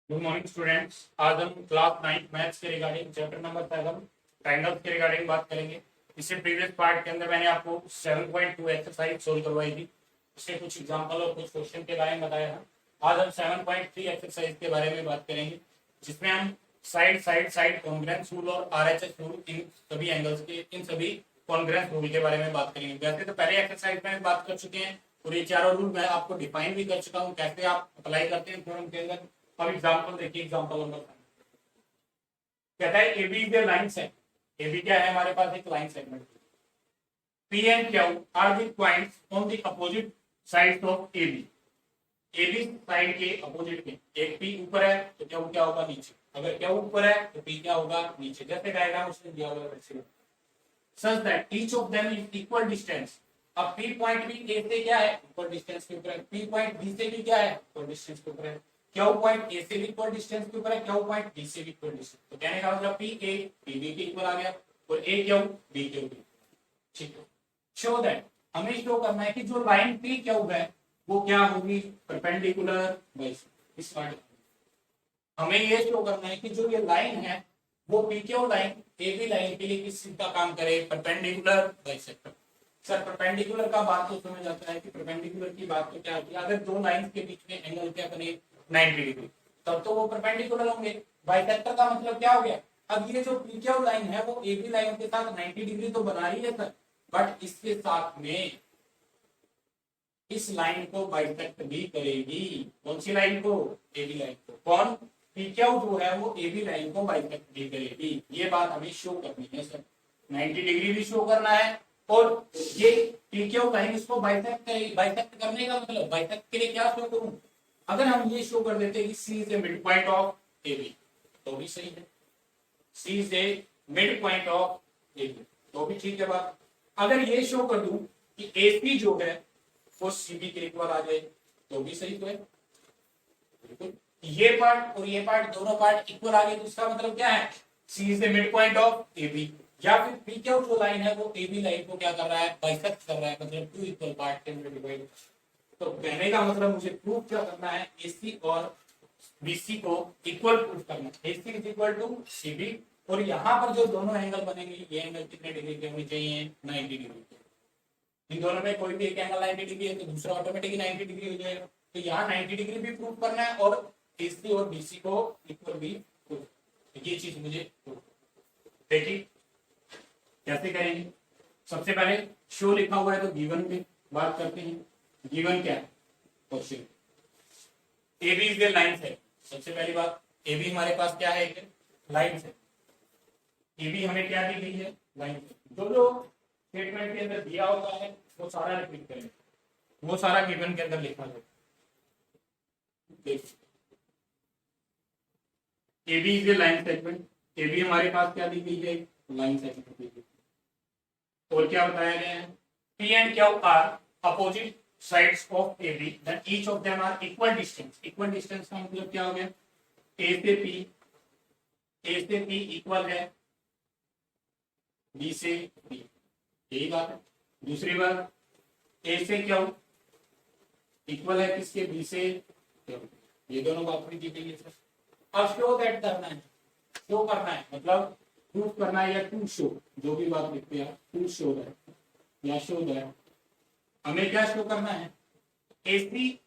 Good morning students. आज हम class 9 maths के रिगार्डिंग चैप्टर नंबर 7 ट्रायंगल्स के रिगार्डिंग बात करेंगे। इससे प्रीवियस पार्ट के अंदर मैंने आपको 7.2 एक्सरसाइज सोल्व करवाई थी, उसके कुछ एग्जांपल और कुछ क्वेश्चन के बारे में बताया था। आज हम 7.3 एक्सरसाइज के बारे में बात करेंगे, जिसमें हम side side side congruence rule और आरएचएस रूल इन सभी एंगल्स के इन सभी कॉन्ग्रेंस रूल के बारे में बात करेंगे। वैसे तो पहले एक्सरसाइज में बात कर चुके हैं और ये चारों रूल मैं आपको डिफाइन भी कर चुका हूँ, कैसे आप अप्लाई करते हैं थ्योरम के अंदर। अब एग्जांपल देखिए, एग्जांपल नंबर 5 कहता है AB is a line segment. AB क्या है? हमारे पास एक line segment. P and Q are the points on the opposite sides of AB. AB side के अपोजिट में एक पी ऊपर है तो क्यू क्या होगा? नीचे। अगर क्यू ऊपर है तो पी क्या होगा? नीचे। जैसे डायग्राम उसने दिया हुआ है, such that each of them is equal distance. अब पी पॉइंट भी ए से क्या है? इक्वल डिस्टेंस के ऊपर है। पी पॉइंट बी से भी क्या है? इक्वल डिस्टेंस के ऊपर है। क्यू पॉइंट ए से भी इक्वल डिस्टेंस के ऊपर है, क्यू पॉइंट बी से भी इक्वल डिस्टेंस। तो कहने का मतलब पी ए पी बी के इक्वल आ गया और ए क्यू बी क्यू बी। ठीक है। शो दैट, हमें शो करना है कि जो लाइन पी क्यू है वो क्या होगी? Perpendicular bisector. इस पार्ट हमें ये शो करना है कि जो ये लाइन है वो P Q line A B line के लिए किस चीज का काम करे? Perpendicular bisector. सर परपेंडिकुलर का बात तो समझ आता है कि परपेंडिकुलर की बात तो क्या होती है? अगर दो लाइंस के बीच में एंगल क्या बने? 90 डिग्री, तब तो वो परपेंडिकुलर होंगे। बाइसेक्टर का मतलब क्या हो गया? अब ये जो पी क्यू लाइन है वो ए बी लाइन के साथ 90 डिग्री तो बना रही है सर, बट इसके साथ में इस लाइन को बाइसेक्ट भी करेगी। कौन सी लाइन को? ए बी लाइन को। कौन? पी क्यू जो है वो ए बी लाइन को बाइसेक्ट भी करेगी। ये बात हमें शो करनी है सर। 90 डिग्री भी शो करना है और ये पी क्यू लाइन इसको बाइसेक्ट करने का मतलब बाइसेक्ट के लिए क्या शो करूं? अगर हम ये शो कर देते कि C is a mid point of A B तो भी सही है। C is a mid point of A B तो भी ठीक है बात। अगर ये शो कर दूं कि ए सी जो है वो सीबी के इक्वल आ जाए तो भी सही तो है। बिल्कुल। ये पार्ट और ये पार्ट दोनों पार्ट इक्वल आ गए तो इसका मतलब क्या है? C is the mid point of A B. या फिर पी क्यू जो लाइन है वो ए बी लाइन को क्या कर रहा है? बाइसेक्ट कर रहा है, मतलब टू इक्वल पार्ट के अंदर डिवाइड। तो कहने का मतलब मुझे प्रूव क्या करना है? एसी और बीसी को इक्वल प्रूव करना है। AC is equal to CB और यहाँ पर जो दोनों एंगल बनेंगे ये एंगल कितने डिग्री के होने चाहिए? 90 डिग्री के। इन दोनों में कोई भी एक एंगल 90 डिग्री है तो दूसरा ऑटोमेटिकली 90 डिग्री हो जाएगा। तो यहाँ 90 डिग्री भी प्रूव करना है और एसी और बीसी को इक्वल भी प्रूव। ये चीज मुझे देखिए कैसे करेंगे। सबसे पहले शो लिखा हुआ है तो गिवन में बात करते हैं। गिवन क्या है? Question A B is the line है। सबसे पहली बात, ए बी हमारे पास क्या है? एक लाइन है। ए बी हमें क्या दी गई है? लाइन है। जो जो स्टेटमेंट के अंदर दिया होता है वो सारा रिपीट करें, वो सारा गिवन के अंदर लिखा है। A B is a line segment. A B हमारे पास क्या दी गई है? लाइन सेगमेंट दी गई। और क्या बताया गया है? P and Q are opposite sides of A B, then each of them are equal distance. Equal distance का मतलब क्या हो गया? ए से पी, ए से पी इक्वल है बी से बी, यही बात है। दूसरी बात, ए से क्यू इक्वल है किसके? बी से क्यू। ये दोनों बात भी दी गई है सर। अब शो दैट करना है। शो करना है मतलब प्रूव करना है या टू शो, जो भी बात लिखते हैं टू शो दैट या शो दैट। हमें क्या शो करना है? एसी,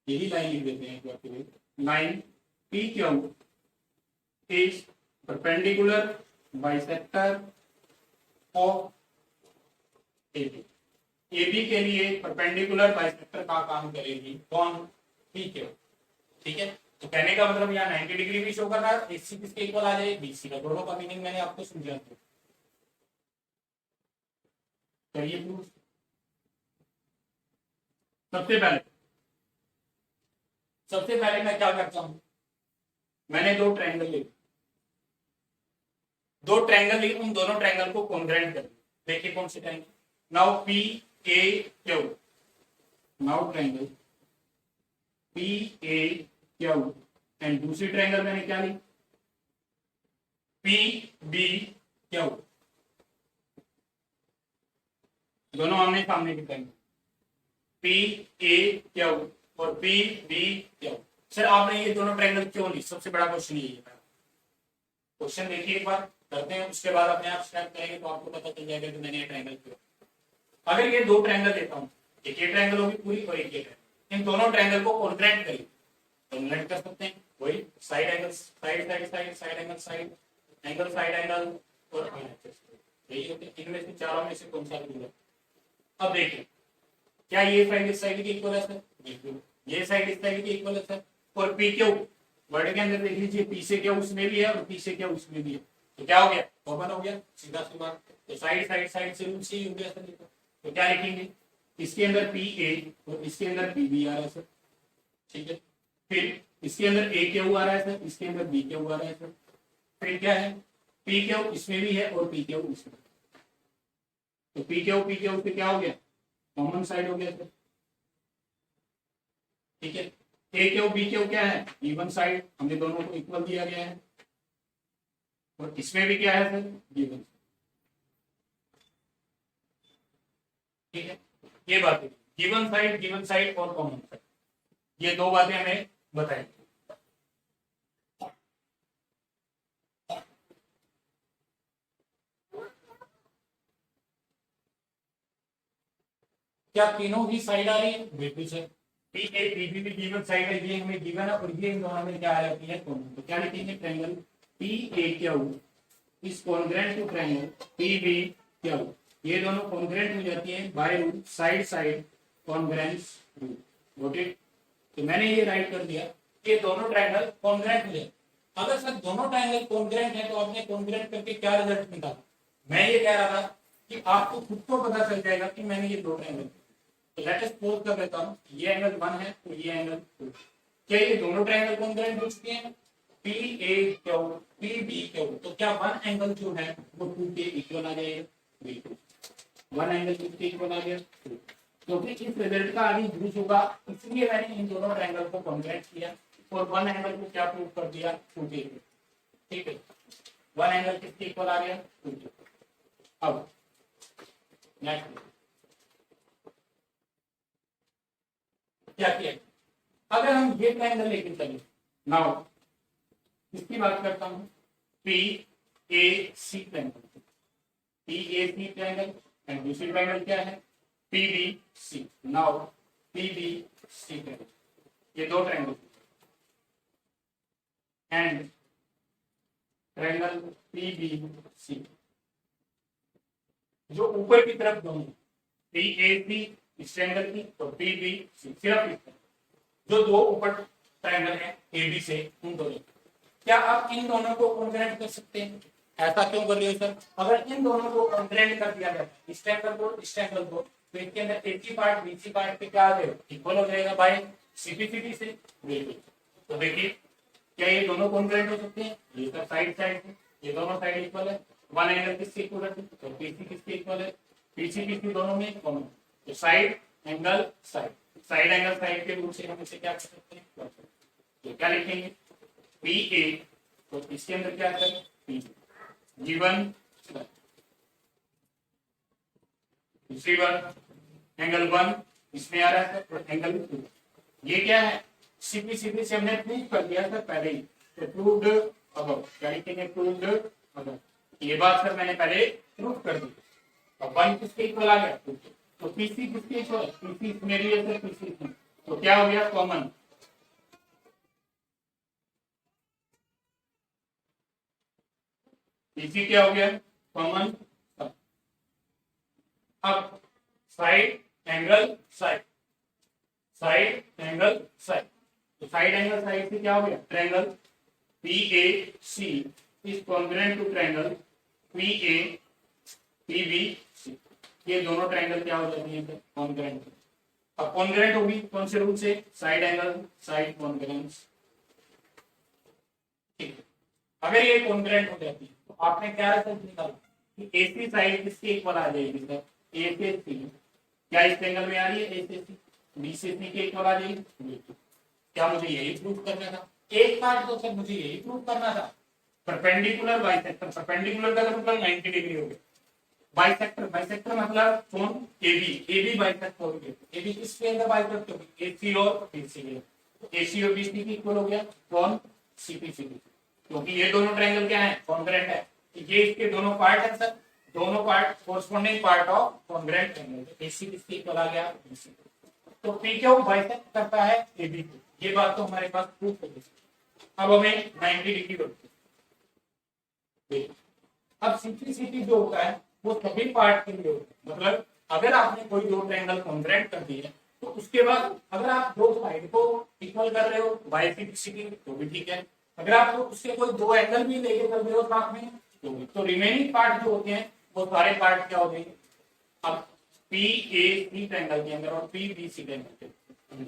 यही लाइन लिख देते हैं एक बार के लिए। Line P Q is perpendicular bisector of A B. A B के लिए परपेंडिकुलर बाइसेक्टर का काम करेगी कौन? P Q. ठीक है। तो कहने का मतलब यहाँ 90 डिग्री भी शो कर रहा है, एसी किसके इक्वल आ जाए? बीसी का। दोनों का मीनिंग मैंने आपको समझा दिया। करिए प्रूफ। सबसे पहले मैं क्या करता हूं? मैंने दो ट्रायंगल लिए, उन दोनों ट्रायंगल को कॉन्ग्रेंट कर दिया। देखिए कौन से triangle? Now P A Q, now triangle P A Q and दूसरी ट्रायंगल मैंने क्या ली? P B Q. दोनों आमने सामने की ट्रायंगल पी ए क्यू और पी बी क्यू। सर आपने ये दोनों ट्रायंगल क्यों ली, सबसे बड़ा क्वेश्चन ये है। क्वेश्चन देखिए एक बार करते हैं, उसके बाद अपने आप स्टार्ट करेंगे तो आपको पता चल जाएगा कि मैंने ये ट्रायंगल क्यों। अगर ये दो ट्रायंगल लेता हूँ, एक ये ट्रायंगल होगी पूरी और एक ये ट्रायंगल, इन दोनों ट्रायंगल को कॉन्ग्रेंट करिए, कॉन्ग्रेंट कर सकते हैं। वही side angle side side side side angle side angle side angle और यही होते हैं। इनमें से चारों में से कौन सा होगा। अब देखिए क्या ये साइड इस साइड के इक्वल है सर, बिल्कुल। ये साइड इस साइड के इक्वल है सर। और पी क्यू वर्ड के अंदर देख लीजिए, पी से क्या उसमें भी है और पी से क्या उसमें भी है, तो क्या हो गया, कॉमन हो गया, सीधा सी बात। तो साइड साइड साइड से रूट सी हो गया सर। तो क्या लिखेंगे, इसके अंदर पी ए और इसके अंदर पी बी आ रहा है सर, ठीक है। फिर इसके अंदर ए क्यू आ रहा है सर, इसके अंदर बी क्यू आ रहा है सर। फिर क्या है, पी क्यू इसमें भी है और पी क्यू इसमें, तो पी क्यू से क्या हो गया, कॉमन साइड हो गया सर, ठीक है। ए क्यू बी क्यू क्या है, गिवन साइड, हमने दोनों को इक्वल दिया गया है। और इसमें भी क्या है सर, गिवन, ठीक है। ये बात है, गिवन साइड और कॉमन साइड, ये दो बातें हमें बताएं। क्या तीनों ही साइड आ रही है, बिल्कुल sir. P A P B भी गिवन साइड है, ये हमें गिवन है, और ये इन दोनों में क्या आ जाती है, कॉमन। तो क्या लिखेंगे, triangle P A Q is congruent to triangle P B Q, ये दोनों कॉन्ग्रेंट हो जाती है by rule side side congruence rule, got it. तो मैंने ये राइट कर दिया, ये दोनों ट्रायंगल कॉन्ग्रेंट हो। अगर सर दोनों ट्रायंगल कॉन्ग्रेंट है तो आपने कॉन्ग्रेंट करके क्या रिजल्ट निकाला, मैं ये कह रहा था कि आपको खुद को पता चल जाएगा कि मैंने ये दो ट्रायंगल, तो लेट अस सपोज कर लेता हूं ये एंगल 1 है और ये एंगल 2, क्या ये दोनों ट्रायंगल कॉन्ग्रेंट हो चुके हैं, P A Q P B Q, तो क्या वन एंगल जो है वो 2 के इक्वल आ जाएगा, बिल्कुल वन एंगल 2 के इक्वल आ गया। क्योंकि इस रिजल्ट का आगे यूज होगा, इसलिए मैंने इन दोनों ट्रायंगल को कॉन्ग्रेंट किया और वन एंगल को क्या प्रूव कर दिया, 2 के, ठीक है। वन एंगल किसके इक्वल आ गया, 2 के। अब नेक्स्ट क्या किया, अगर हम ये ट्रायंगल लेके चले, नाउ इसकी बात करता हूं, P A C triangle, P A C triangle and दूसरी ट्रायंगल क्या है, P B C. Now P B C triangle, ये दो triangle and triangle P B C, जो ऊपर की तरफ दोनों, पी ए सी इस ट्रायंगल की और पी बी सी सिर्फ इस, जो दो ऊपर ट्रायंगल है ए बी से, उन दोनों, क्या आप इन दोनों को कॉन्ग्रेंट कर सकते हैं, ऐसा क्यों कर रहे हो सर, अगर इन दोनों को कॉन्ग्रेंट कर दिया जाए, इस ट्रायंगल को इस ट्रायंगल को, तो इसके अंदर एक ही पार्ट बीसी पार्ट पे क्या आ जाएगा, इक्वल हो जाएगा बाय सीपीसीटी से, बिल्कुल। तो देखिए क्या ये दोनों कॉन्ग्रेंट हो सकते हैं, ये सब साइड साइड है, ये दोनों साइड इक्वल है, वन एंगल किसके इक्वल है, तो पीसी किसके इक्वल है, पीसी पीसी दोनों में कॉमन, तो side angle side angle side के रूप से हम इसे क्या कर सकते हैं, तो क्या लिखेंगे, पी ए, तो इसके अंदर क्या है, पी गिवन दूसरी बार एंगल 1 इसमें आ रहा है और एंगल 2, ये क्या है, सीपी सीपी से हमने प्रूव कर दिया था पहले ही, तो प्रूव्ड अबव, क्या लिखेंगे, प्रूव्ड अबव, ये बात सर मैंने पहले प्रूव कर दी। अब 1 किसके इक्वल आ गया, तो पीसी किसके इक्वल, पीसी इसमें भी है सर, पीसी इसमें, तो क्या हो गया, कॉमन, पीसी क्या हो गया, कॉमन। अब side angle side, side angle side, तो साइड एंगल साइड से क्या हो गया, triangle P A C is congruent to triangle P A P B C, ये दोनों ट्रायंगल क्या हो जाती है, कॉन्ग्रेंट। अब कॉन्ग्रेंट होगी कौन से रूल से, साइड एंगल साइड कॉन्ग्रेंस, ठीक है। अगर ये कॉन्ग्रेंट हो जाती है तो आपने क्या रिजल्ट निकाला कि एसी साइड किसके इक्वल आ जाएगी सर, ए से सी, क्या इस ट्रायंगल में आ रही है, ए से सी, बी से सी के इक्वल आ जाएगी, क्या मुझे यही प्रूव करना था, एक पार्ट तो सर मुझे यही प्रूव करना था, परपेंडिकुलर बाइसेक्टर, परपेंडिकुलर का मतलब 90 डिग्री हो गया, बाइसेक्टर बाइसेक्टर मतलब कौन, एबी, एबी बाइसेक्ट हो गया, एबी किसके अंदर बाइसेक्ट होगी, एसी और बीसी में, AC और BC की इक्वल हो गया, कौन, CPCB, क्योंकि ये दोनों ट्रायंगल क्या है, कॉन्ग्रुएंट है, ये इसके दोनों पार्ट है सर, दोनों part corresponding part of congruent triangle. AC किसकी इक्वल आ गया, BC। तो PQ बाइसेक्ट करता है AB को, ये बात तो हमारे पास प्रूफ हो गई। अब हमें 90 डिग्री होती है। अब CPCB जो होता है वो सभी पार्ट के लिए होता है, मतलब अगर आपने कोई दो ट्रायंगल कॉन्ग्रुएंट कर दिए तो उसके बाद अगर आप दो साइड को इक्वल कर रहे हो बाय CPCB तो भी ठीक है, अगर आप उससे कोई दो एंगल भी लेके कर रहे हो साथ में तो भी, तो रिमेनिंग पार्ट जो होते हैं वो सारे पार्ट क्या हो गए, अब PAC ट्रायंगल के अंदर और PBC ट्रायंगल के अंदर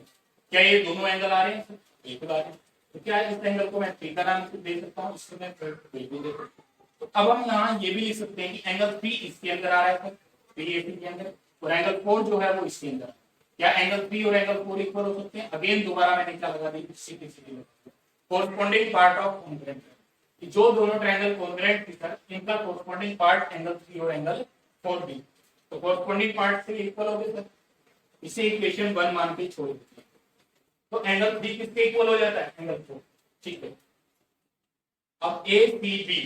क्या ये दोनों एंगल आ रहे हैं, बिल्कुल आ रहे हैं, तो क्या इस एंगल को मैं थीटा नाम से दे सकता हूँ, इसको मैं बिल्कुल दे सकता हूँ। तो अब हम यहाँ ये भी लिख सकते हैं कि एंगल P इसके अंदर आ रहा है सर, PAC के अंदर, और एंगल 4 जो है वो इसके अंदर, क्या एंगल P और एंगल 4 इक्वल हो सकते हैं, अगेन दोबारा मैंने क्या लगा दी, CPCB corresponding part of congruent, जो दोनों ट्रायंगल कॉन्ग्रुएंट थी सर इनका कोरस्पोंडिंग पार्ट एंगल 3 और एंगल 4 भी, तो कोरस्पोंडिंग पार्ट से इक्वल हो गए सर, इसे इक्वेशन 1 मान के छोड़ देते हैं, तो एंगल 3 किसके इक्वल हो जाता है, एंगल 4, ठीक है। अब ACB,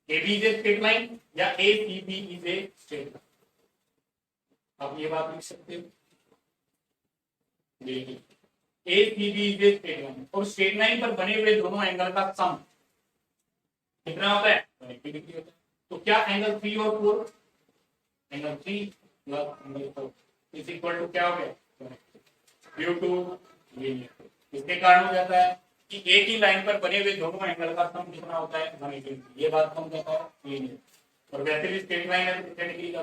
AB is a straight line या ACB is a straight line, अब ये बात लिख सकते हो, देखिए ACB is a straight line और स्ट्रेट लाइन पर बने हुए दोनों एंगल का सम कितना होता है, 180 डिग्री होता है, तो क्या एंगल 3 और 4, angle 3 plus angle 4 is equal to क्या हो गया, ड्यू टू लीनियर, इसके कारण हो जाता है कि एक ही लाइन पर बने हुए दोनों एंगल का सम कितना होता है, 180 डिग्री, ये बात कौन कहता है, लीनियर, और वैसे भी स्ट्रेट लाइन है तो कितने डिग्री का।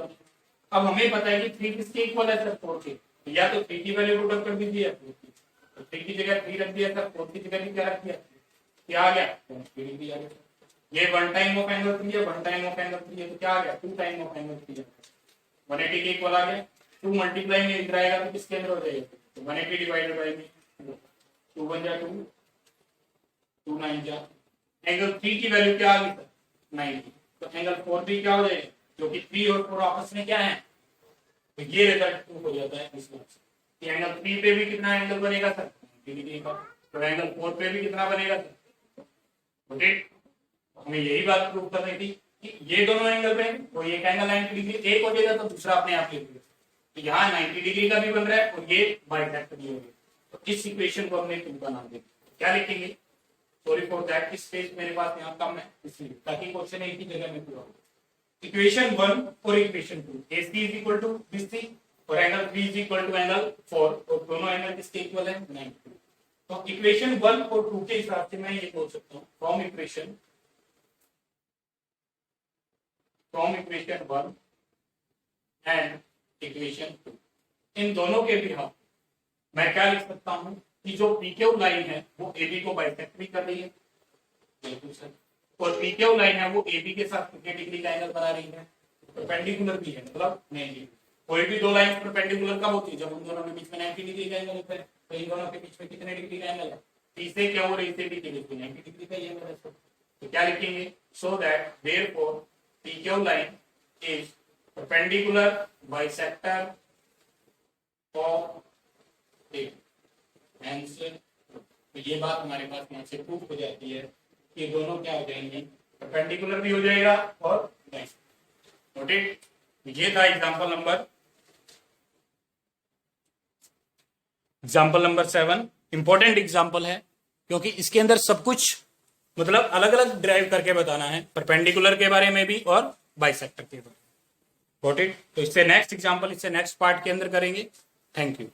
अब हमें पता है कि 3 किसके इक्वल है सर, 4 के, या तो 3 की वैल्यू पुट अप कर दीजिए, तो 3 की जगह 3 रख दिया सर, 4 की जगह क्या रख दिया, क्या आ गया, 3 डिग्री आ गया, ये 1 टाइम ऑफ एंगल 3 है, 1 टाइम ऑफ एंगल 3 है, तो क्या आ गया, 2 टाइम ऑफ एंगल 3 है, 180 के इक्वल आ गया, 2 मल्टीप्लाई में इधर आएगा तो किसके अंदर हो जाएगा, तो 180 डिवाइडेड बाय 2 बन जाए 2 2 9 जा, एंगल 3 की वैल्यू क्या आ गई सर, 90, तो एंगल 4 भी क्या हो जाएगा, क्योंकि 3 और 4 आपस में क्या है, तो ये रिजल्ट प्रूफ हो जाता है इस बात से, एंगल 3 पे भी कितना एंगल बनेगा सर, 90 डिग्री का, तो एंगल 4 पे भी कितना बनेगा सर, ओके, हमें यही बात प्रूव कर रही थी कि ये दोनों एंगल पे कोई एक एंगल 90 डिग्री एक हो जाएगा तो दूसरा अपने आप ले लेगा, तो यहाँ 90 डिग्री का भी बन रहा है और ये बाइसेक्ट भी हो गया, तो इस इक्वेशन को हमने 2 का नाम देंगे, क्या लिखेंगे, सॉरी फॉर दैट स्पेस मेरे पास यहाँ कम है इसलिए, ताकि क्वेश्चन एक ही जगह में पूरा हो। इक्वेशन 1 और equation 2, AC is equal to BC और angle 3 is equal to angle 4, और दोनों एंगल किसके इक्वल है, 90। तो इक्वेशन 1 और 2 के हिसाब से मैं ये बोल सकता हूँ फ्रॉम इक्वेशन 1 एंड इक्वेशन 2, इन दोनों के भी हम मैं क्या लिख सकता हूँ कि जो PQ लाइन है वो AB को बाइसेक्ट भी कर रही है, बिल्कुल सर, और PQ लाइन है वो AB के साथ कितने डिग्री का एंगल बना रही है, परपेंडिकुलर भी है, मतलब 90, कोई भी दो लाइन परपेंडिकुलर कब होती है, जब उन दोनों के बीच में 90 डिग्री का एंगल होता है, तो इन दोनों के बीच में कितने डिग्री का एंगल है, इसे क्या हो रही है, 90 डिग्री का एंगल है, तो क्या लिखेंगे, so that therefore PQ line is perpendicular bisector of AB, तो ये बात हमारे पास यहाँ से प्रूफ हो जाती है कि दोनों क्या हो जाएंगे, परपेंडिकुलर भी हो जाएगा और नोटेड। ये था एग्जाम्पल नंबर 7, इंपॉर्टेंट एग्जाम्पल है क्योंकि इसके अंदर सब कुछ मतलब अलग अलग ड्राइव करके बताना है, परपेंडिकुलर के बारे में भी और बाइसेक्टर के बारे में, नोटेड। तो इससे नेक्स्ट एग्जाम्पल इससे नेक्स्ट पार्ट के अंदर करेंगे। Thank you.